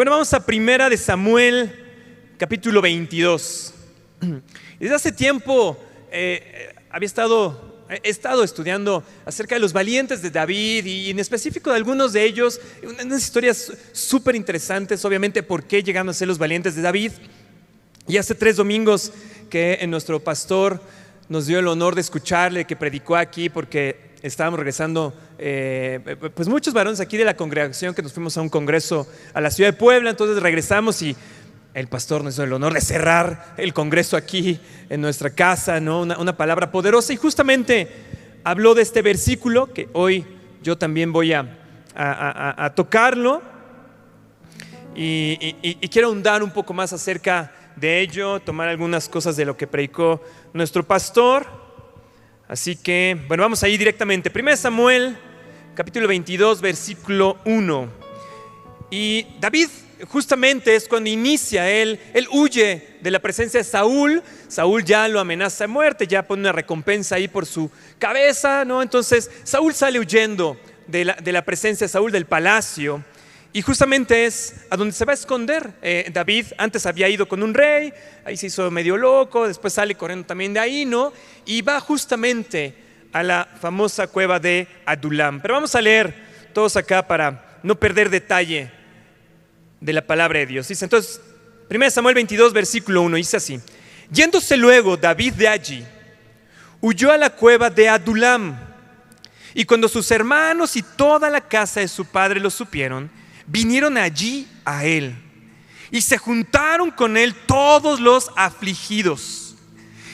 Bueno, vamos a Primera de Samuel, capítulo 22. Desde hace tiempo he estado estudiando acerca de los valientes de David y en específico de algunos de ellos, unas historias súper interesantes, obviamente, por qué llegaron a ser los valientes de David. Y hace 3 domingos que nuestro pastor nos dio el honor de escucharle, que predicó aquí, porque estábamos regresando, pues muchos varones aquí de la congregación que nos fuimos a un congreso a la ciudad de Puebla. Entonces regresamos y el pastor nos dio el honor de cerrar el congreso aquí en nuestra casa, ¿no? Una palabra poderosa, y justamente habló de este versículo que hoy yo también voy a tocarlo y quiero ahondar un poco más acerca de ello, tomar algunas cosas de lo que predicó nuestro pastor. Así que, bueno, vamos a ir directamente. 1 Samuel, capítulo 22, versículo 1. Y David justamente es cuando inicia, él huye de la presencia de Saúl. Saúl ya lo amenaza de muerte, ya pone una recompensa ahí por su cabeza, ¿no? Entonces Saúl sale huyendo de la presencia de Saúl, del palacio. Y justamente es a donde se va a esconder. David antes había ido con un rey, ahí se hizo medio loco, después sale corriendo también de ahí, ¿no? Y va justamente a la famosa cueva de Adulam. Pero vamos a leer todos acá para no perder detalle de la palabra de Dios. Dice entonces, 1 Samuel 22, versículo 1, dice así: yéndose luego David de allí, huyó a la cueva de Adulam. Y cuando sus hermanos y toda la casa de su padre lo supieron, vinieron allí a él y se juntaron con él todos los afligidos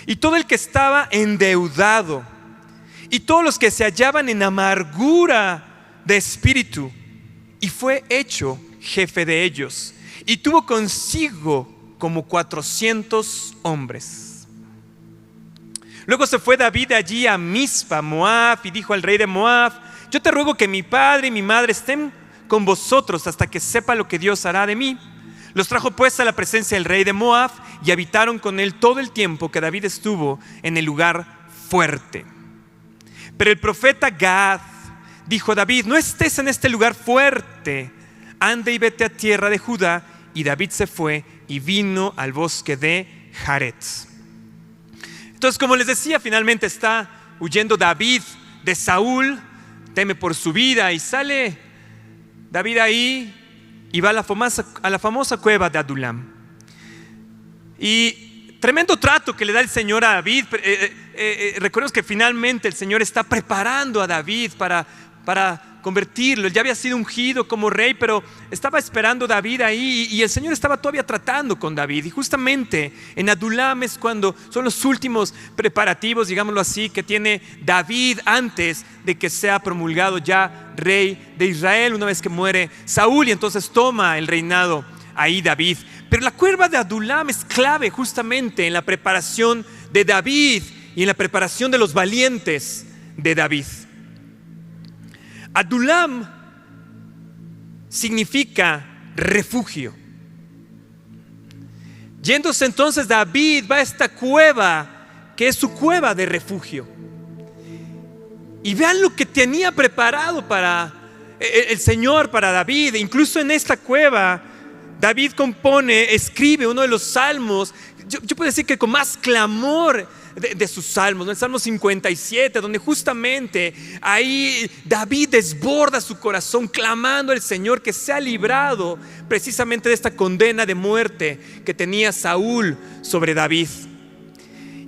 y todo el que estaba endeudado y todos los que se hallaban en amargura de espíritu, y fue hecho jefe de ellos y tuvo consigo como 400 hombres. Luego se fue David de allí a Mizpa, Moab, y dijo al rey de Moab: yo te ruego que mi padre y mi madre estén con vosotros hasta que sepa lo que Dios hará de mí. Los trajo pues a la presencia del rey de Moab y habitaron con él todo el tiempo que David estuvo en el lugar fuerte. Pero el profeta Gad dijo a David: no estés en este lugar fuerte, anda y vete a tierra de Judá. Y David se fue y vino al bosque de Jaret. Entonces, como les decía, finalmente está huyendo David de Saúl, teme por su vida, y sale David ahí y va a la famosa cueva de Adulam. Y tremendo trato que le da el Señor a David. Recordemos que finalmente el Señor está preparando a David para convertirlo. Él ya había sido ungido como rey, pero estaba esperando a David ahí, y el Señor estaba todavía tratando con David. Y justamente en Adulam es cuando son los últimos preparativos, digámoslo así, que tiene David antes de que sea promulgado ya rey de Israel, una vez que muere Saúl, y entonces toma el reinado ahí David. Pero la cueva de Adulam es clave justamente en la preparación de David y en la preparación de los valientes de David. Adulam significa refugio. Yéndose entonces David va a esta cueva, que es su cueva de refugio. Y vean lo que tenía preparado para el Señor, para David. Incluso en esta cueva David escribe uno de los salmos, yo puedo decir que con más clamor de sus salmos, ¿no? El Salmo 57, donde justamente ahí David desborda su corazón clamando al Señor que sea librado precisamente de esta condena de muerte que tenía Saúl sobre David.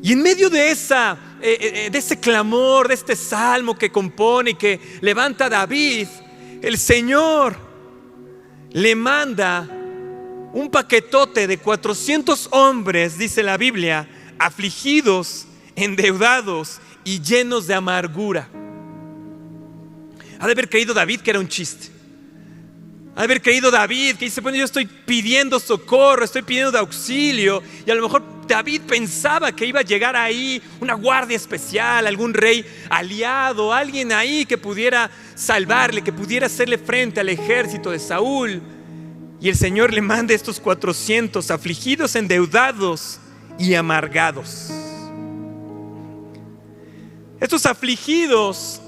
Y en medio de ese clamor, de este salmo que compone y que levanta David, el Señor le manda un paquetote de 400 hombres, dice la Biblia, afligidos, endeudados y llenos de amargura. Ha de haber creído David que era un chiste. Ha de haber creído David que dice: bueno, yo estoy pidiendo socorro, estoy pidiendo de auxilio. Y a lo mejor David pensaba que iba a llegar ahí una guardia especial, algún rey aliado, alguien ahí que pudiera salvarle, que pudiera hacerle frente al ejército de Saúl. Y el Señor le manda estos 400 afligidos, endeudados y amargados. Estos afligidos,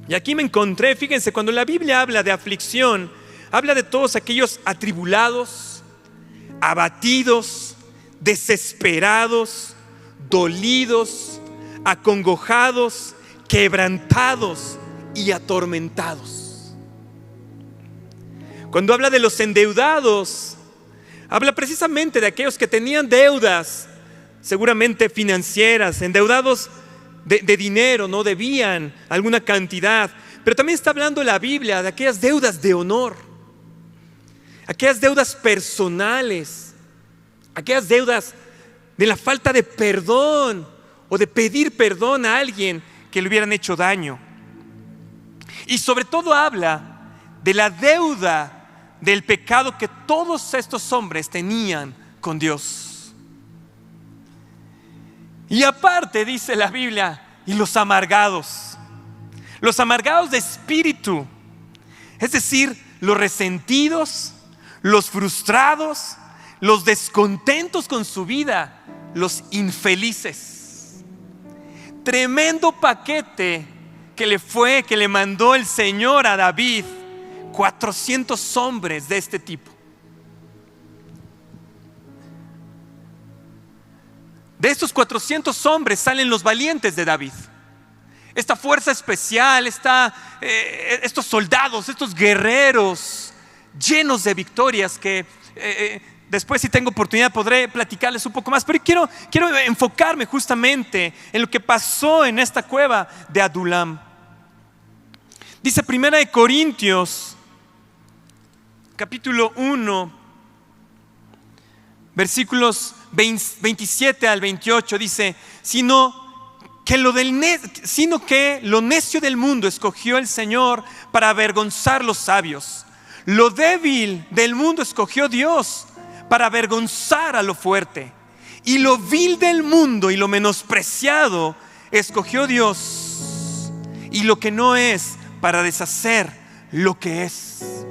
y aquí me encontré, fíjense, cuando la Biblia habla de aflicción, habla de todos aquellos atribulados, abatidos, desesperados, dolidos, acongojados, quebrantados y atormentados. Cuando habla de los endeudados, habla precisamente de aquellos que tenían deudas, seguramente financieras, endeudados de dinero, no debían alguna cantidad. Pero también está hablando la Biblia de aquellas deudas de honor, aquellas deudas personales, aquellas deudas de la falta de perdón o de pedir perdón a alguien que le hubieran hecho daño. Y sobre todo habla de la deuda del pecado que todos estos hombres tenían con Dios. Y aparte dice la Biblia, y los amargados de espíritu, es decir, los resentidos, los frustrados, los descontentos con su vida, los infelices. Tremendo paquete que le mandó el Señor a David, 400 hombres de este tipo. De estos 400 hombres salen los valientes de David. Esta fuerza especial, estos soldados, estos guerreros llenos de victorias que después, si tengo oportunidad, podré platicarles un poco más. Pero quiero enfocarme justamente en lo que pasó en esta cueva de Adulam. Dice 1 Corintios capítulo 1, versículos 27 al 28, dice: sino que lo necio del mundo escogió el Señor para avergonzar los sabios. Lo débil del mundo escogió Dios para avergonzar a lo fuerte. Y lo vil del mundo y lo menospreciado escogió Dios, y lo que no es, para deshacer lo que es.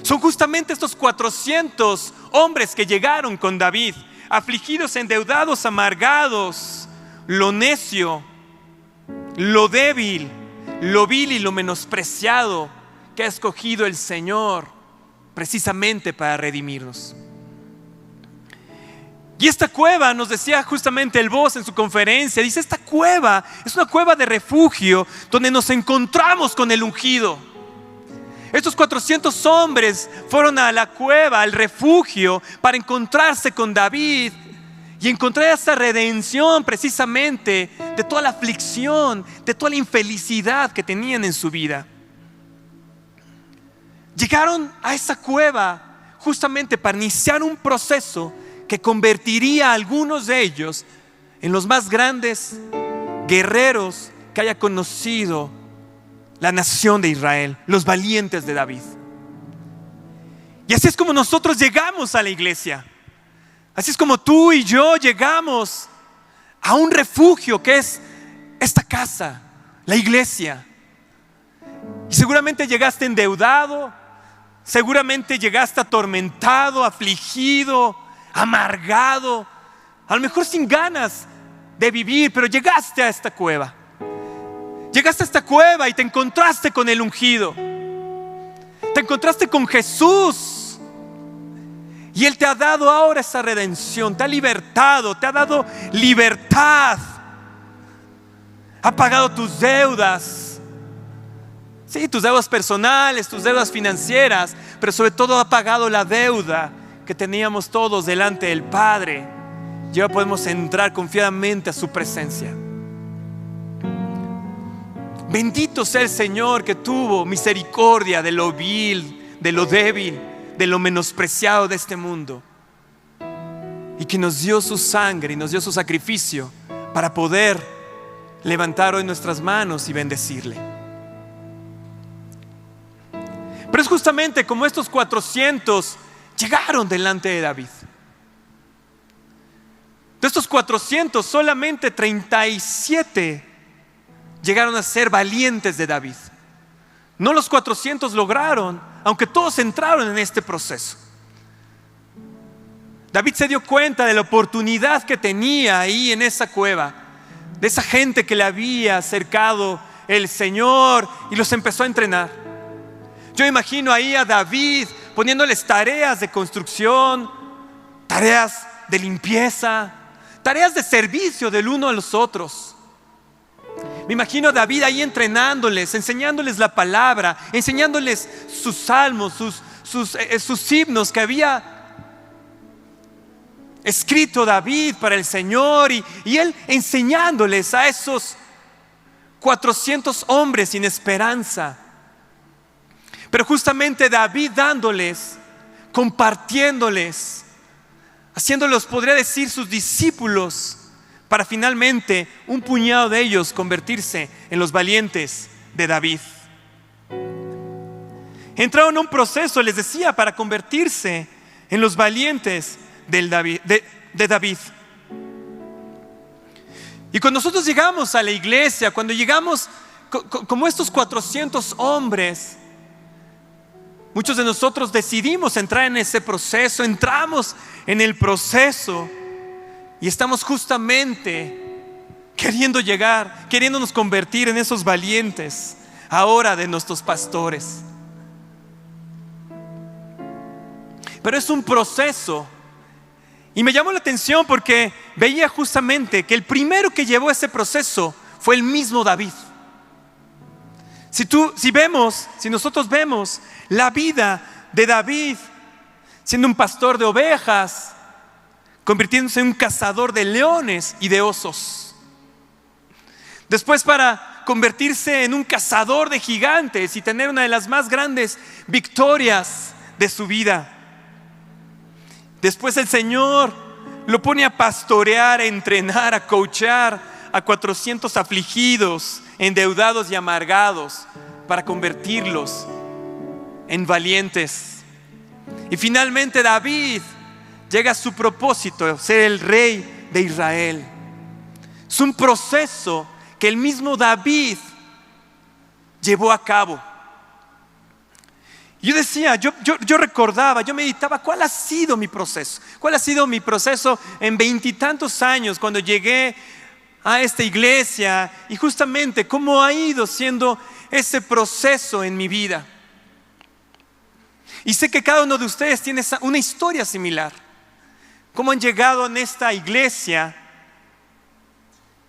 Son justamente estos 400 hombres que llegaron con David, afligidos, endeudados, amargados. Lo necio, lo débil, lo vil y lo menospreciado que ha escogido el Señor precisamente para redimirnos. Y esta cueva, nos decía justamente el voz en su conferencia, dice: esta cueva es una cueva de refugio donde nos encontramos con el ungido. Estos 400 hombres fueron a la cueva, al refugio, para encontrarse con David y encontrar esa redención precisamente de toda la aflicción, de toda la infelicidad que tenían en su vida. Llegaron a esa cueva justamente para iniciar un proceso que convertiría a algunos de ellos en los más grandes guerreros que haya conocido la nación de Israel, los valientes de David. Y así es como nosotros llegamos a la iglesia. Así es como tú y yo llegamos a un refugio que es esta casa, la iglesia. Y seguramente llegaste endeudado, seguramente llegaste atormentado, afligido, amargado, a lo mejor sin ganas de vivir, pero llegaste a esta cueva. Llegaste a esta cueva y te encontraste con el ungido. Te encontraste con Jesús. Y Él te ha dado ahora esa redención, te ha libertado, te ha dado libertad. Ha pagado tus deudas. Sí, tus deudas personales, tus deudas financieras, pero sobre todo ha pagado la deuda que teníamos todos delante del Padre. Y ahora podemos entrar confiadamente a su presencia. Bendito sea el Señor que tuvo misericordia de lo vil, de lo débil, de lo menospreciado de este mundo, y que nos dio su sangre y nos dio su sacrificio para poder levantar hoy nuestras manos y bendecirle. Pero es justamente como estos 400 llegaron delante de David. De estos 400, solamente 37 llegaron a ser valientes de David. No los 400 lograron, aunque todos entraron en este proceso. David se dio cuenta de la oportunidad que tenía ahí en esa cueva, de esa gente que le había acercado el Señor, y los empezó a entrenar. Yo imagino ahí a David poniéndoles tareas de construcción, tareas de limpieza, tareas de servicio del uno a los otros. Me imagino a David ahí entrenándoles, enseñándoles la palabra, enseñándoles sus salmos, sus himnos que había escrito David para el Señor, y él enseñándoles a esos 400 hombres sin esperanza. Pero justamente David dándoles, compartiéndoles, haciéndolos, podría decir, sus discípulos, para finalmente un puñado de ellos convertirse en los valientes de David. Entraron a un proceso, les decía, para convertirse en los valientes de David. Y cuando nosotros llegamos a la iglesia, cuando llegamos como estos 400 hombres, muchos de nosotros decidimos entrar en ese proceso, entramos en el proceso y estamos justamente queriendo llegar, queriéndonos convertir en esos valientes ahora de nuestros pastores. Pero es un proceso. Y me llamó la atención porque veía justamente que el primero que llevó ese proceso fue el mismo David. Si nosotros vemos la vida de David siendo un pastor de ovejas, convirtiéndose en un cazador de leones y de osos. Después, para convertirse en un cazador de gigantes y tener una de las más grandes victorias de su vida. Después el Señor lo pone a pastorear, a entrenar, a coachear a 400 afligidos, endeudados y amargados, para convertirlos en valientes. Y finalmente David llega a su propósito, ser el rey de Israel. Es un proceso que el mismo David llevó a cabo. Yo decía, yo recordaba, yo meditaba, ¿cuál ha sido mi proceso? ¿Cuál ha sido mi proceso en 20 y tantos años cuando llegué a esta iglesia? Y justamente cómo ha ido siendo ese proceso en mi vida. Y sé que cada uno de ustedes tiene una historia similar. Cómo han llegado en esta iglesia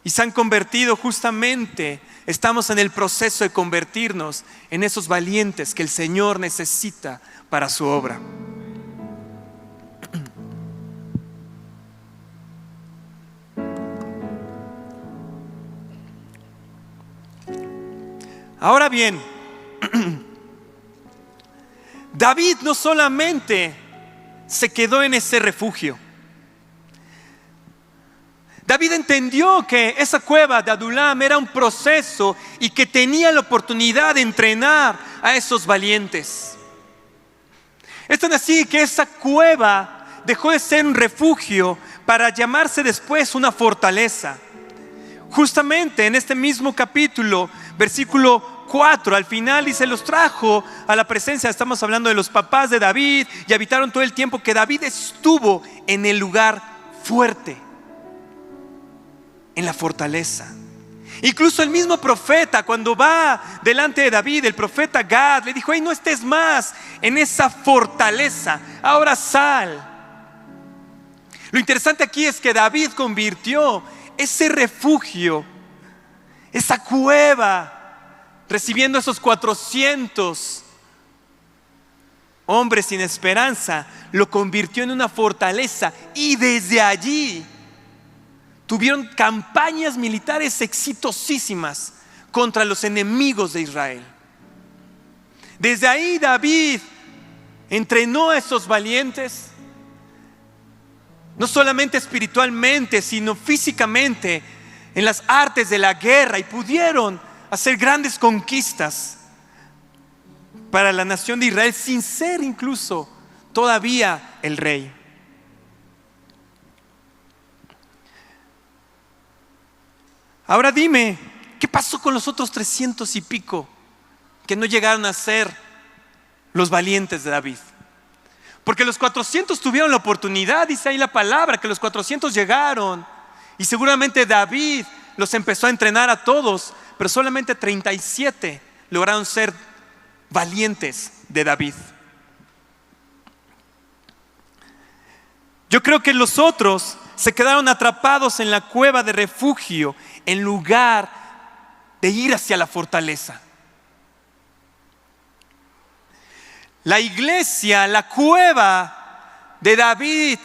y se han convertido justamente. Estamos en el proceso de convertirnos en esos valientes que el Señor necesita para su obra. Ahora bien, David no solamente se quedó en ese refugio. David entendió que esa cueva de Adulam era un proceso y que tenía la oportunidad de entrenar a esos valientes. Es tan así que esa cueva dejó de ser un refugio para llamarse después una fortaleza. Justamente en este mismo capítulo, versículo 4, al final dice: los trajo a la presencia. Estamos hablando de los papás de David, y habitaron todo el tiempo que David estuvo en el lugar fuerte, en la fortaleza. Incluso el mismo profeta, cuando va delante de David, el profeta Gad, le dijo: hey, no estés más en esa fortaleza, ahora sal. Lo interesante aquí es que David convirtió ese refugio, esa cueva, recibiendo esos 400 hombres sin esperanza, lo convirtió en una fortaleza, y desde allí tuvieron campañas militares exitosísimas contra los enemigos de Israel. Desde ahí David entrenó a esos valientes, no solamente espiritualmente, sino físicamente, en las artes de la guerra, y pudieron hacer grandes conquistas para la nación de Israel sin ser incluso todavía el rey. Ahora dime, ¿qué pasó con los otros 300 y pico que no llegaron a ser los valientes de David? Porque los 400 tuvieron la oportunidad, dice ahí la palabra, que los 400 llegaron, y seguramente David los empezó a entrenar a todos, pero solamente 37 lograron ser valientes de David. Yo creo que los otros se quedaron atrapados en la cueva de refugio en lugar de ir hacia la fortaleza. La iglesia, la cueva de David,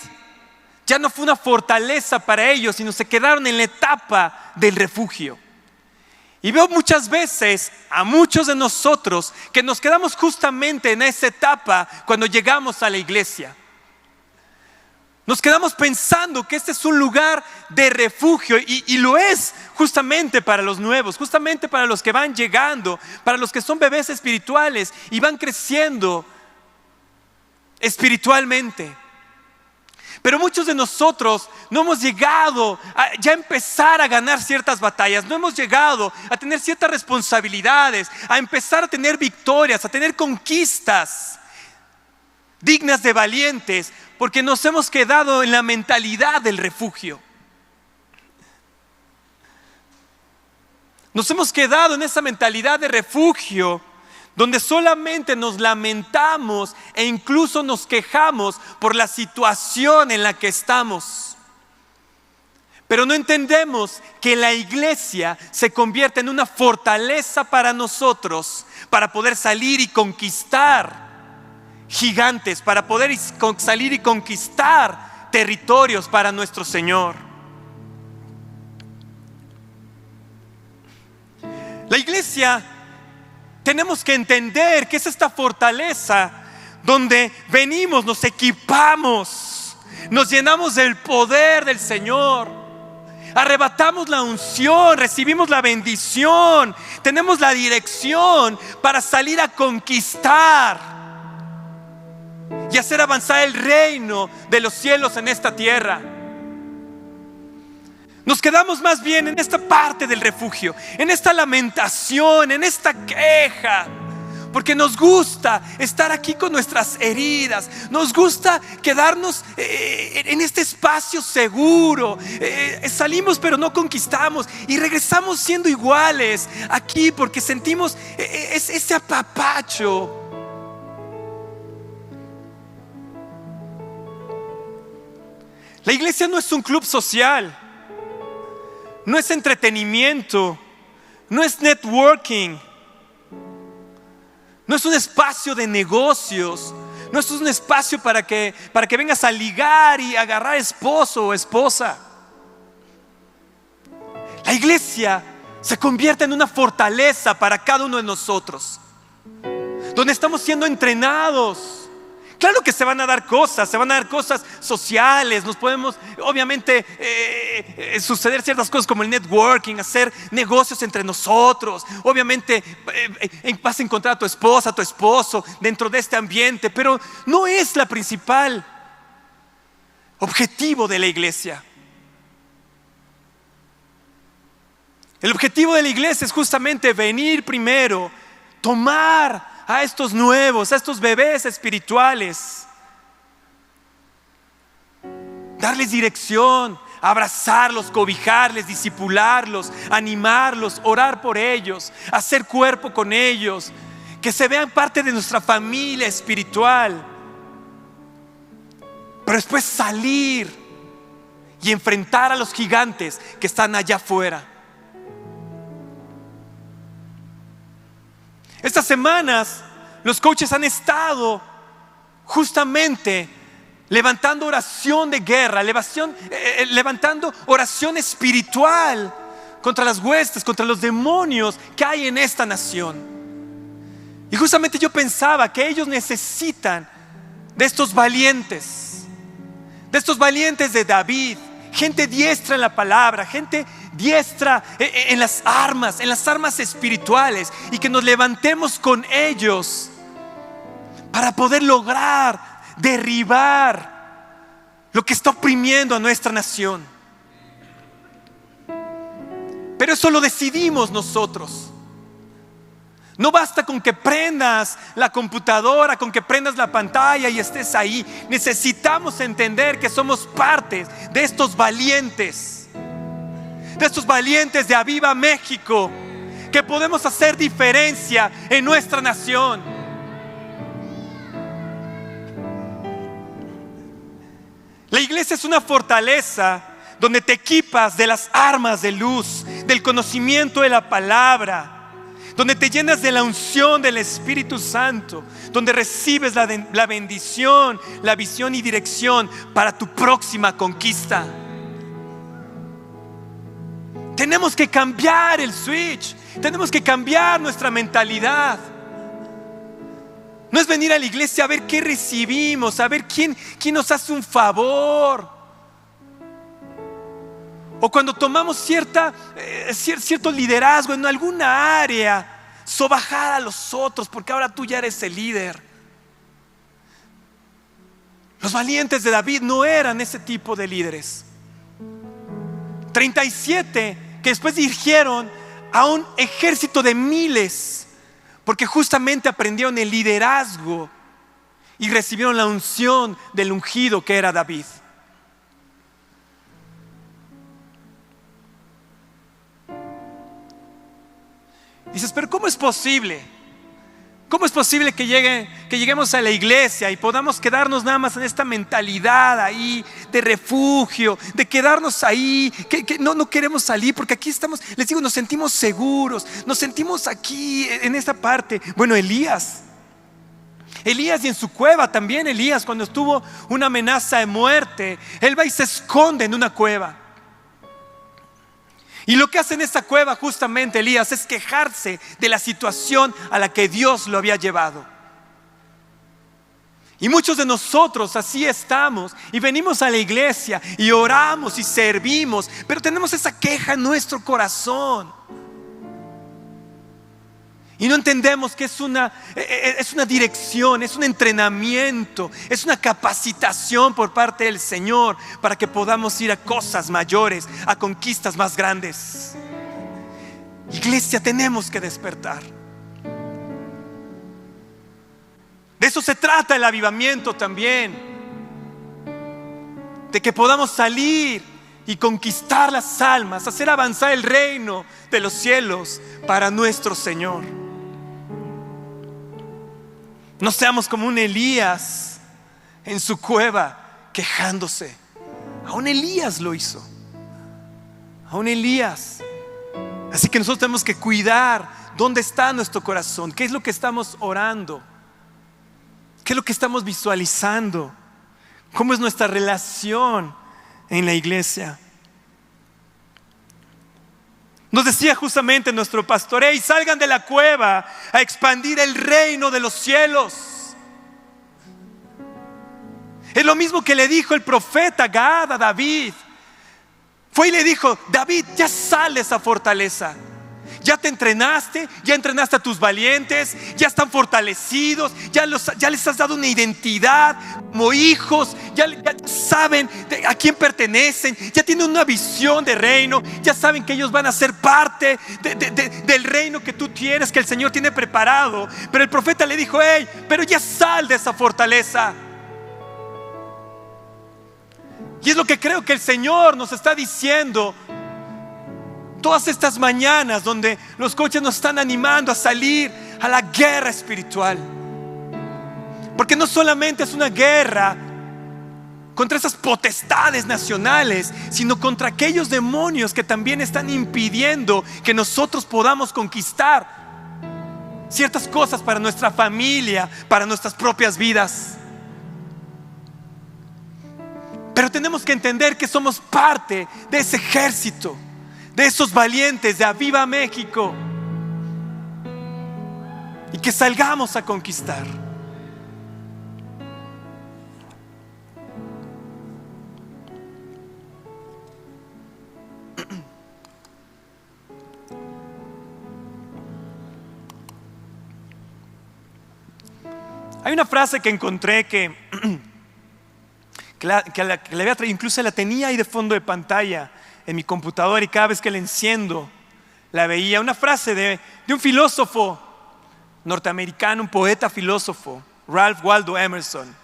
ya no fue una fortaleza para ellos, sino se quedaron en la etapa del refugio. Y veo muchas veces a muchos de nosotros que nos quedamos justamente en esa etapa cuando llegamos a la iglesia. Nos quedamos pensando que este es un lugar de refugio y lo es justamente para los nuevos, justamente para los que van llegando, para los que son bebés espirituales y van creciendo espiritualmente. Pero muchos de nosotros no hemos llegado a ya empezar a ganar ciertas batallas, no hemos llegado a tener ciertas responsabilidades, a empezar a tener victorias, a tener conquistas dignas de valientes, porque nos hemos quedado en la mentalidad del refugio. Nos hemos quedado en esa mentalidad de refugio donde solamente nos lamentamos e incluso nos quejamos por la situación en la que estamos. Pero no entendemos que la iglesia se convierte en una fortaleza para nosotros, para poder salir y conquistar gigantes, para poder salir y conquistar territorios para nuestro Señor. La iglesia, tenemos que entender que es esta fortaleza donde venimos, nos equipamos, nos llenamos del poder del Señor, arrebatamos la unción, recibimos la bendición, tenemos la dirección para salir a conquistar y hacer avanzar el reino de los cielos en esta tierra. Nos quedamos más bien en esta parte del refugio, en esta lamentación, en esta queja, porque nos gusta estar aquí con nuestras heridas, nos gusta quedarnos en este espacio seguro. Salimos pero no conquistamos y regresamos siendo iguales aquí porque sentimos ese apapacho. La iglesia no es un club social, no es entretenimiento, no es networking, no es un espacio de negocios, no es un espacio para que vengas a ligar y agarrar esposo o esposa. La iglesia se convierte en una fortaleza para cada uno de nosotros, donde estamos siendo entrenados. Claro que se van a dar cosas sociales, nos podemos obviamente suceder ciertas cosas como el networking, hacer negocios entre nosotros. Obviamente vas a encontrar a tu esposa, a tu esposo dentro de este ambiente, pero no es la principal objetivo de la iglesia. El objetivo de la iglesia es justamente venir primero, tomar a estos nuevos, a estos bebés espirituales, darles dirección, abrazarlos, cobijarles, discipularlos, animarlos, orar por ellos, hacer cuerpo con ellos, que se vean parte de nuestra familia espiritual, pero después salir y enfrentar a los gigantes que están allá afuera. Estas semanas los coaches han estado justamente levantando oración de guerra, levantando oración espiritual contra las huestes, contra los demonios que hay en esta nación. Y justamente yo pensaba que ellos necesitan de estos valientes de David, gente diestra en la palabra, gente diestra en las armas espirituales, y que nos levantemos con ellos para poder lograr derribar lo que está oprimiendo a nuestra nación. Pero eso lo decidimos nosotros. No basta con que prendas la computadora, con que prendas la pantalla y estés ahí. Necesitamos entender que somos parte de estos valientes, de Aviva México, que podemos hacer diferencia en nuestra nación. La iglesia es una fortaleza donde te equipas de las armas de luz, del conocimiento de la palabra, donde te llenas de la unción del Espíritu Santo, donde recibes la bendición, la visión y dirección para tu próxima conquista. Tenemos que cambiar el switch, tenemos que cambiar nuestra mentalidad. No es venir a la iglesia a ver qué recibimos, a ver quién nos hace un favor. O cuando tomamos cierto liderazgo en alguna área, sobajar a los otros porque ahora tú ya eres el líder. Los valientes de David no eran ese tipo de líderes. 37 que después dirigieron a un ejército de miles, porque justamente aprendieron el liderazgo y recibieron la unción del ungido que era David. Dices, pero ¿cómo es posible? ¿Cómo es posible que lleguemos a la iglesia y podamos quedarnos nada más en esta mentalidad ahí de refugio, de quedarnos ahí, que no queremos salir porque aquí estamos, les digo, nos sentimos seguros, nos sentimos aquí en esta parte? Bueno, Elías y en su cueva también, Elías cuando estuvo una amenaza de muerte, él va y se esconde en una cueva. Y lo que hace en esta cueva justamente Elías es quejarse de la situación a la que Dios lo había llevado. Y muchos de nosotros así estamos y venimos a la iglesia y oramos y servimos, pero tenemos esa queja en nuestro corazón. Y no entendemos que es una dirección, es un entrenamiento, es una capacitación por parte del Señor para que podamos ir a cosas mayores, a conquistas más grandes. Iglesia, tenemos que despertar. De eso se trata el avivamiento también. De que podamos salir y conquistar las almas, hacer avanzar el reino de los cielos para nuestro Señor. No seamos como un Elías en su cueva quejándose. Aún Elías lo hizo. Aún Elías. Así que nosotros tenemos que cuidar dónde está nuestro corazón, qué es lo que estamos orando, qué es lo que estamos visualizando, cómo es nuestra relación en la iglesia. Nos decía justamente nuestro pastor: hey, salgan de la cueva a expandir el reino de los cielos. Es lo mismo que le dijo el profeta Gad a David. Fue y le dijo: David, ya sal de esa fortaleza. Ya te entrenaste, ya entrenaste a tus valientes, ya están fortalecidos, ya les has dado una identidad como hijos, ya saben a quién pertenecen, ya tienen una visión de reino, ya saben que ellos van a ser parte del reino que tú tienes, que el Señor tiene preparado. Pero el profeta le dijo: hey, pero ya sal de esa fortaleza. Y es lo que creo que el Señor nos está diciendo todas estas mañanas, donde los coaches nos están animando a salir a la guerra espiritual. Porque no solamente es una guerra contra esas potestades nacionales, sino contra aquellos demonios que también están impidiendo que nosotros podamos conquistar ciertas cosas para nuestra familia, para nuestras propias vidas. Pero tenemos que entender que somos parte de ese ejército, de esos valientes de Aviva México, y que salgamos a conquistar. Hay una frase que encontré que le había traído, incluso la tenía ahí de fondo de pantalla en mi computadora, y cada vez que la enciendo la veía. Una frase de un filósofo norteamericano, un poeta filósofo, Ralph Waldo Emerson.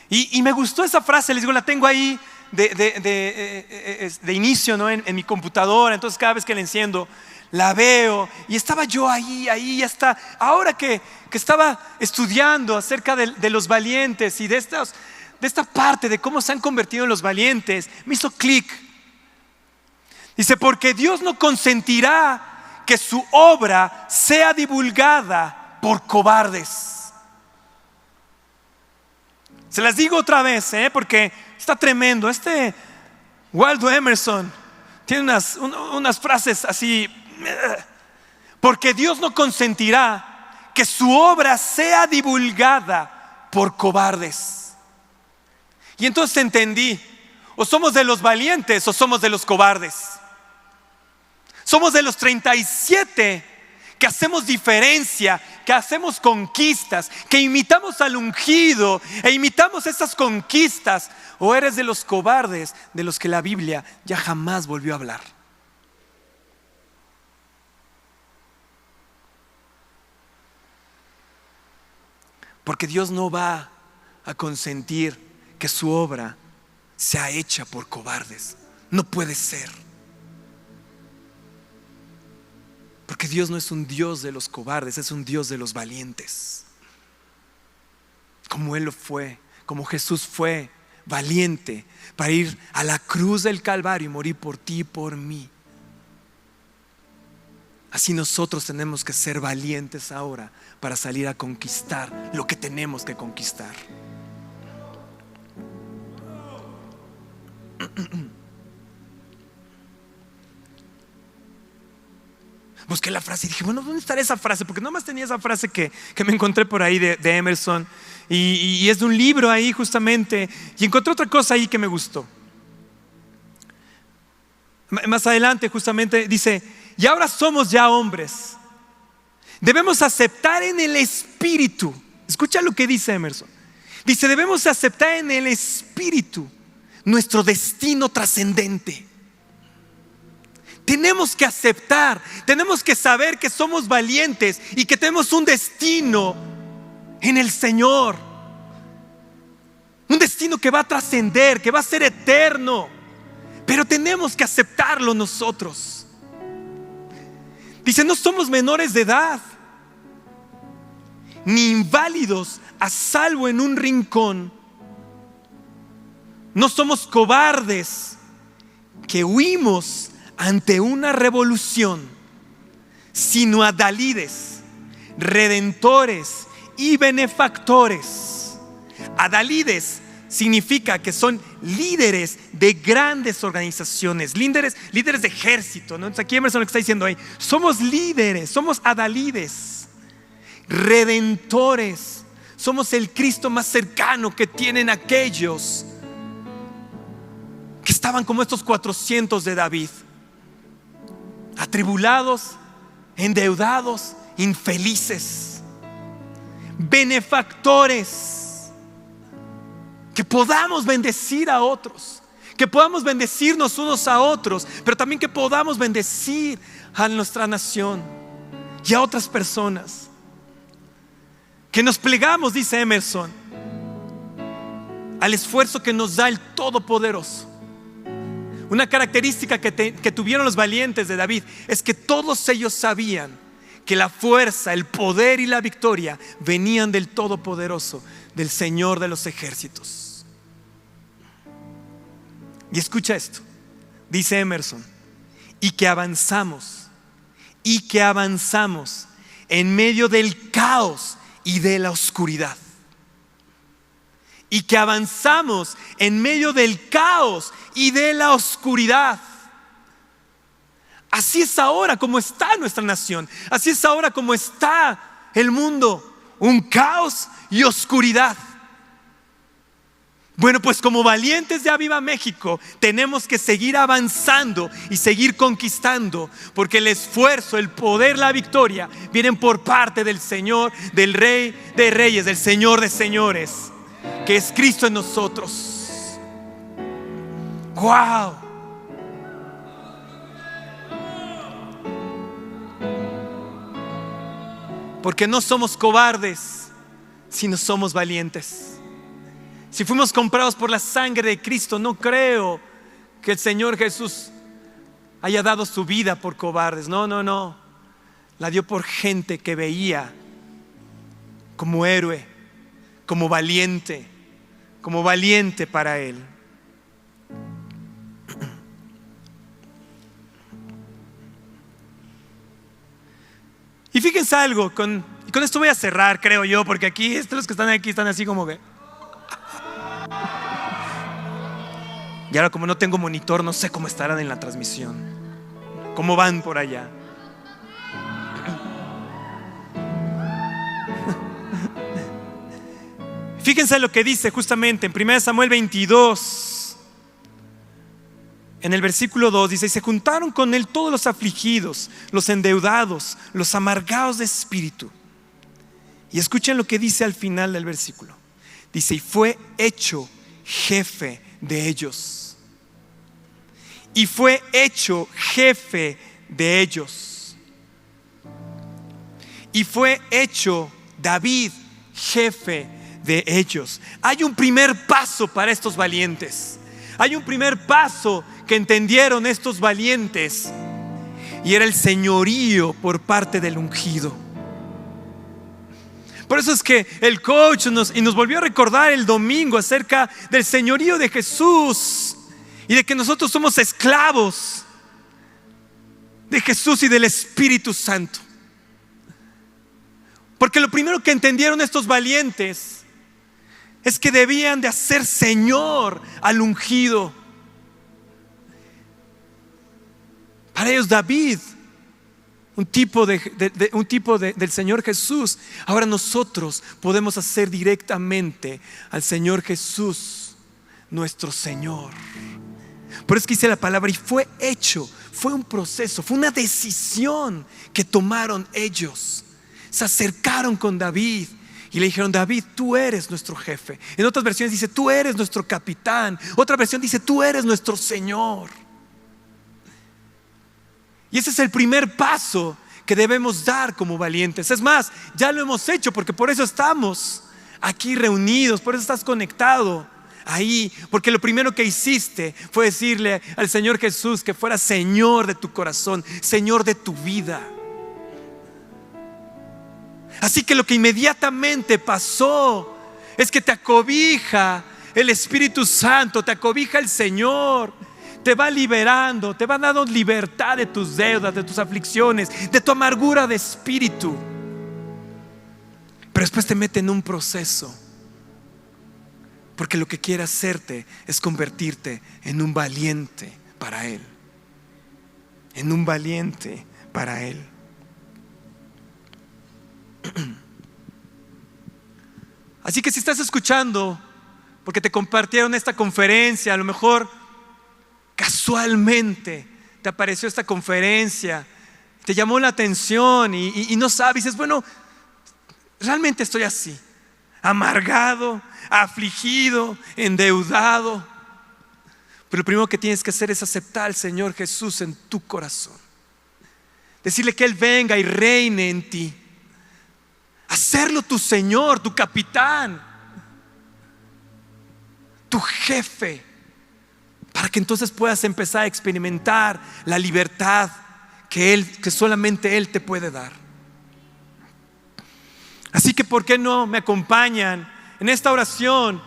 Y me gustó esa frase. Les digo, la tengo ahí de inicio, ¿no? en mi computadora. Entonces cada vez que la enciendo la veo, y estaba yo ahí hasta ahora que estaba estudiando acerca de los valientes y de de esta parte de cómo se han convertido en los valientes, me hizo clic. Dice, porque Dios no consentirá que su obra sea divulgada por cobardes. Se las digo otra vez, porque está tremendo. Waldo Emerson tiene unas frases así. Porque Dios no consentirá que su obra sea divulgada por cobardes. Y entonces entendí, o somos de los valientes o somos de los cobardes. Somos de los 37 que hacemos diferencia, que hacemos conquistas, que imitamos al ungido e imitamos esas conquistas. O eres de los cobardes de los que la Biblia ya jamás volvió a hablar. Porque Dios no va a consentir que su obra sea hecha por cobardes. No puede ser. Porque Dios no es un Dios de los cobardes, es un Dios de los valientes. Como Él lo fue, como Jesús fue valiente para ir a la cruz del Calvario y morir por ti y por mí. Así nosotros tenemos que ser valientes ahora para salir a conquistar lo que tenemos que conquistar. Busqué la frase y dije, bueno, ¿dónde estará esa frase? Porque nomás tenía esa frase que me encontré por ahí de Emerson y es de un libro ahí justamente. Y encontré otra cosa ahí que me gustó. Más adelante justamente dice, y ahora somos ya hombres. Debemos aceptar en el Espíritu. Escucha lo que dice Emerson. Dice, debemos aceptar en el Espíritu nuestro destino trascendente. Tenemos que aceptar, tenemos que saber que somos valientes y que tenemos un destino en el Señor. Un destino que va a trascender, que va a ser eterno. Pero tenemos que aceptarlo nosotros. Dice, no somos menores de edad, ni inválidos a salvo en un rincón. No somos cobardes que huimos ante una revolución, sino adalides, redentores y benefactores. Adalides significa que son líderes de grandes organizaciones, líderes de ejército, ¿no? Entonces aquí Emerson lo que está diciendo ahí, somos líderes, somos adalides, redentores, somos el Cristo más cercano que tienen aquellos que estaban como estos 400 de David, atribulados, endeudados, infelices, benefactores, que podamos bendecir a otros, que podamos bendecirnos unos a otros, pero también que podamos bendecir a nuestra nación y a otras personas, que nos plegamos, dice Emerson, al esfuerzo que nos da el Todopoderoso. Una característica que tuvieron los valientes de David es que todos ellos sabían que la fuerza, el poder y la victoria venían del Todopoderoso, del Señor de los ejércitos. Y escucha esto, dice Emerson, y que avanzamos en medio del caos y de la oscuridad. Y que avanzamos en medio del caos y de la oscuridad. Así es ahora como está nuestra nación. Así es ahora como está el mundo. Un caos y oscuridad. Bueno, pues como valientes de Aviva México tenemos que seguir avanzando y seguir conquistando, porque el esfuerzo, el poder, la victoria vienen por parte del Señor, del Rey de Reyes, del Señor de Señores, que es Cristo en nosotros. ¡Wow! Porque no somos cobardes, sino somos valientes. Si fuimos comprados por la sangre de Cristo, no creo que el Señor Jesús haya dado su vida por cobardes. No. La dio por gente que veía como héroe, como valiente, como valiente para Él. Y fíjense algo, y con esto voy a cerrar, creo yo, porque aquí los que están aquí están así como que... Y ahora como no tengo monitor, no sé cómo estarán en la transmisión, cómo van por allá. Fíjense lo que dice justamente en 1 Samuel 22, en el versículo 2, dice: y se juntaron con él todos los afligidos, los endeudados, los amargados de espíritu. Y escuchen lo que dice al final del versículo. Dice: y fue hecho jefe de ellos. Y fue hecho jefe de ellos. Y fue hecho David jefe de ellos. Hay un primer paso para estos valientes. Hay un primer paso que entendieron estos valientes, y era el señorío por parte del ungido. Por eso es que el coach nos volvió a recordar el domingo acerca del señorío de Jesús y de que nosotros somos esclavos de Jesús y del Espíritu Santo. Porque lo primero que entendieron estos valientes es que debían de hacer Señor al ungido. Para ellos David, un tipo del Señor Jesús. Ahora nosotros podemos hacer directamente al Señor Jesús nuestro Señor. Por eso que dice la palabra: y fue hecho. Fue un proceso, fue una decisión que tomaron ellos. Se acercaron con David y le dijeron: David, tú eres nuestro jefe. En otras versiones dice: tú eres nuestro capitán. Otra versión dice: tú eres nuestro Señor. Y ese es el primer paso que debemos dar como valientes. Es más, ya lo hemos hecho, porque por eso estamos aquí reunidos, por eso estás conectado ahí, porque lo primero que hiciste fue decirle al Señor Jesús que fuera Señor de tu corazón, Señor de tu vida. Así que lo que inmediatamente pasó es que te acobija el Espíritu Santo, te acobija el Señor, te va liberando, te va dando libertad de tus deudas, de tus aflicciones, de tu amargura de espíritu. Pero después te mete en un proceso, porque lo que quiere hacerte es convertirte en un valiente para Él. En un valiente para Él. Así que si estás escuchando porque te compartieron esta conferencia, a lo mejor casualmente te apareció esta conferencia, te llamó la atención y no sabes, dices: bueno, realmente estoy así, amargado, afligido, endeudado. Pero lo primero que tienes que hacer es aceptar al Señor Jesús en tu corazón, decirle que Él venga y reine en ti, hacerlo tu Señor, tu capitán, tu jefe, para que entonces puedas empezar a experimentar la libertad que solamente Él te puede dar. Así que ¿por qué no me acompañan en esta oración?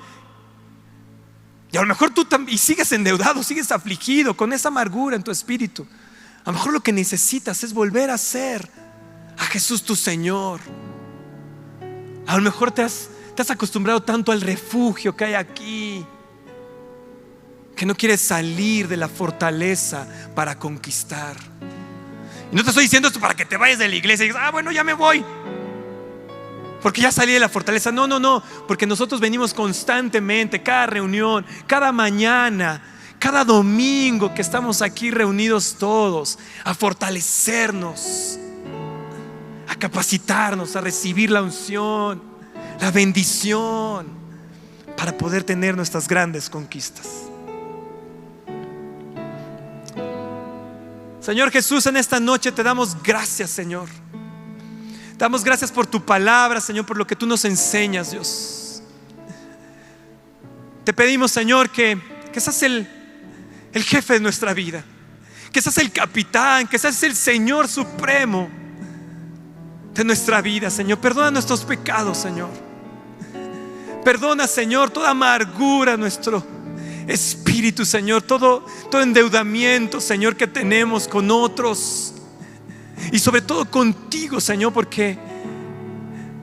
Y a lo mejor tú y sigues endeudado, sigues afligido con esa amargura en tu espíritu. A lo mejor lo que necesitas es volver a ser a Jesús tu Señor. A lo mejor te has acostumbrado tanto al refugio que hay aquí, que no quieres salir de la fortaleza para conquistar. Y no te estoy diciendo esto para que te vayas de la iglesia y digas: bueno, ya me voy, porque ya salí de la fortaleza. No, porque nosotros venimos constantemente, cada reunión, cada mañana, cada domingo que estamos aquí reunidos todos, a fortalecernos, a capacitarnos, a recibir la unción, la bendición, para poder tener nuestras grandes conquistas. Señor Jesús, en esta noche te damos gracias, Señor. Damos gracias por tu palabra, Señor, por lo que tú nos enseñas, Dios. Te pedimos, Señor, que seas el jefe de nuestra vida, que seas el capitán, que seas el Señor supremo de nuestra vida, Señor. Perdona nuestros pecados, Señor. Perdona, Señor, toda amargura, nuestro espíritu, Señor, todo endeudamiento, Señor, que tenemos con otros y sobre todo contigo, Señor, porque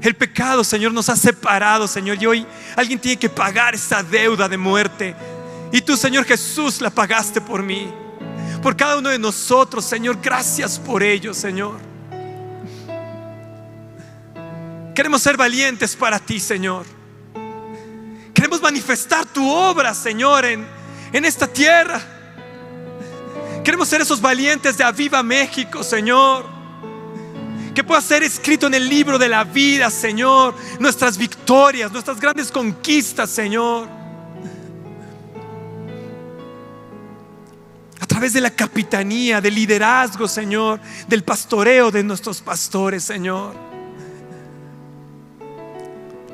el pecado, Señor, nos ha separado, Señor, y hoy alguien tiene que pagar esa deuda de muerte. Y tú, Señor Jesús, la pagaste por mí, por cada uno de nosotros, Señor. Gracias por ello, Señor. Queremos ser valientes para ti, Señor. Queremos manifestar tu obra, Señor, en esta tierra. Queremos ser esos valientes de Aviva México, Señor, que pueda ser escrito en el libro de la vida, Señor, nuestras victorias, nuestras grandes conquistas, Señor, a través de la capitanía, del liderazgo, Señor, del pastoreo de nuestros pastores, Señor.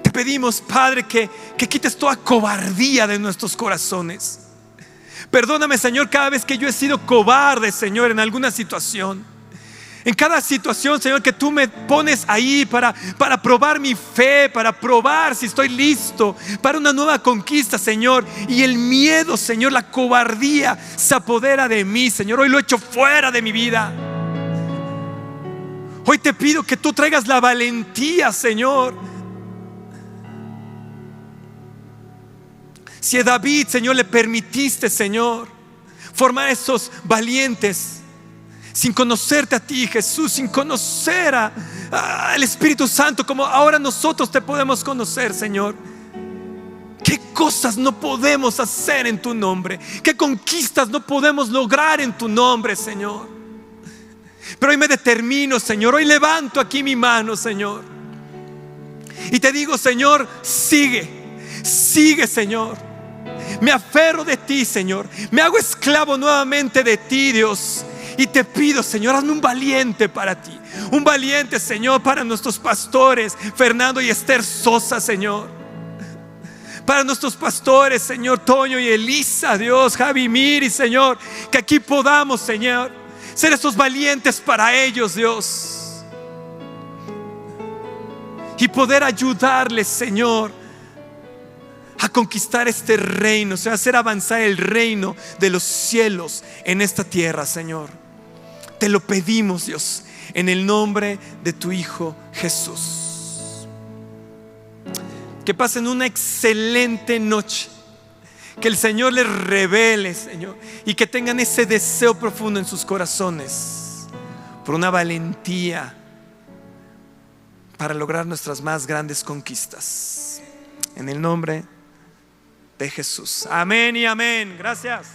Te pedimos, Padre, que quites toda cobardía de nuestros corazones. Perdóname, Señor, cada vez que yo he sido cobarde, Señor, en alguna situación. En cada situación, Señor, que tú me pones ahí para probar mi fe, para probar si estoy listo para una nueva conquista, Señor. Y el miedo, Señor, la cobardía se apodera de mí, Señor. Hoy lo echo fuera de mi vida. Hoy te pido que tú traigas la valentía, Señor. Si a David, Señor, le permitiste, Señor, formar esos valientes sin conocerte a ti, Jesús, sin conocer al Espíritu Santo, como ahora nosotros te podemos conocer, Señor. ¿Qué cosas no podemos hacer en tu nombre? ¿Qué conquistas no podemos lograr en tu nombre, Señor? Pero hoy me determino, Señor. Hoy levanto aquí mi mano, Señor, y te digo, Señor, sigue, Señor. Me aferro de ti, Señor. Me hago esclavo nuevamente de ti, Dios. Y te pido, Señor, hazme un valiente para ti. Un valiente, Señor, para nuestros pastores Fernando y Esther Sosa, Señor. Para nuestros pastores, Señor, Toño y Elisa, Dios, Javi Miri, Señor. Que aquí podamos, Señor, ser esos valientes para ellos, Dios. Y poder ayudarles, Señor, a conquistar este reino, o sea, hacer avanzar el reino de los cielos en esta tierra, Señor. Te lo pedimos, Dios, en el nombre de tu Hijo Jesús. Que pasen una excelente noche. Que el Señor les revele, Señor, y que tengan ese deseo profundo en sus corazones por una valentía para lograr nuestras más grandes conquistas. En el nombre de Jesús. Amén y amén. Gracias.